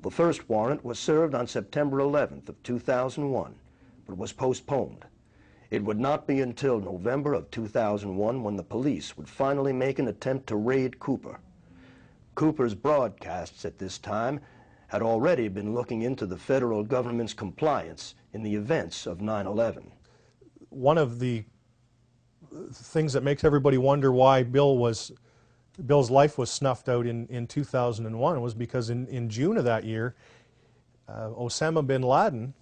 The first warrant was served on September 11th of 2001, but was postponed. It would not be until November of 2001 when the police would finally make an attempt to raid Cooper. Cooper's broadcasts at this time had already been looking into the federal government's compliance in the events of 9/11. One of the things that makes everybody wonder why Bill's life was snuffed out in 2001 was because in June of that year, Osama bin Laden,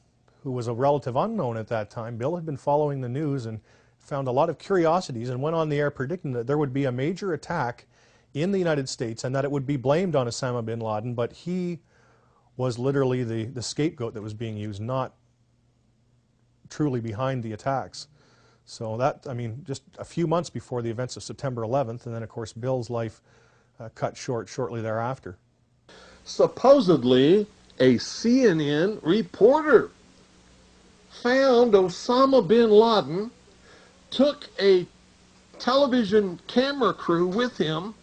who was a relative unknown at that time, Bill had been following the news and found a lot of curiosities and went on the air predicting that there would be a major attack in the United States and that it would be blamed on Osama bin Laden, but he was literally the scapegoat that was being used, not truly behind the attacks. So that, I mean, just a few months before the events of September 11th, and then of course Bill's life cut short shortly thereafter. Supposedly, a CNN reporter found Osama bin Laden, took a television camera crew with him,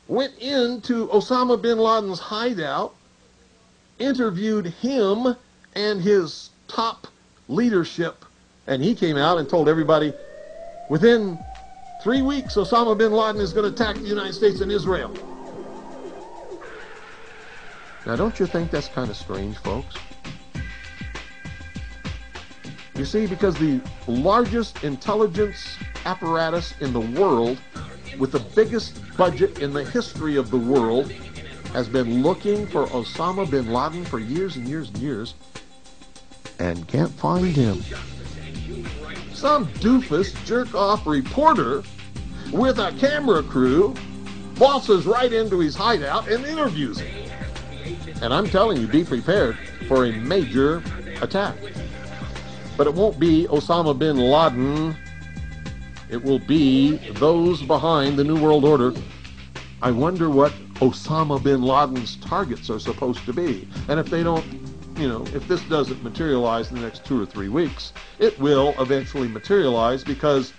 went into Osama bin Laden's hideout, interviewed him and his top leadership, and he came out and told everybody, within 3 weeks, Osama bin Laden is going to attack the United States and Israel. Now, don't you think that's kind of strange, folks? You see, because the largest intelligence apparatus in the world, with the biggest budget in the history of the world, has been looking for Osama bin Laden for years and years and years, and can't find him. Some doofus jerk-off reporter with a camera crew waltzes right into his hideout and interviews him. And I'm telling you, be prepared for a major attack. But it won't be Osama bin Laden. It will be those behind the New World Order. I wonder what Osama bin Laden's targets are supposed to be. And if they don't, if this doesn't materialize in the next 2 or 3 weeks, it will eventually materialize because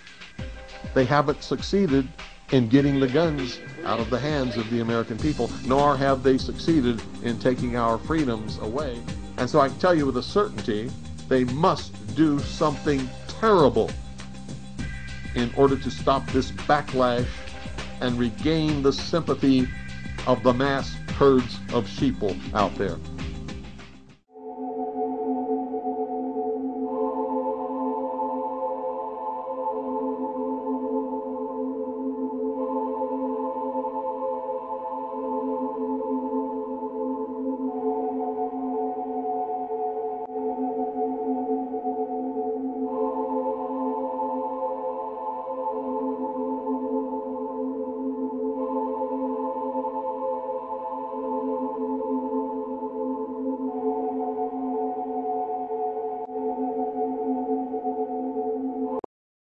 they haven't succeeded in getting the guns out of the hands of the American people, nor have they succeeded in taking our freedoms away. And so I can tell you with a certainty, they must do something terrible in order to stop this backlash and regain the sympathy of the mass herds of sheeple out there.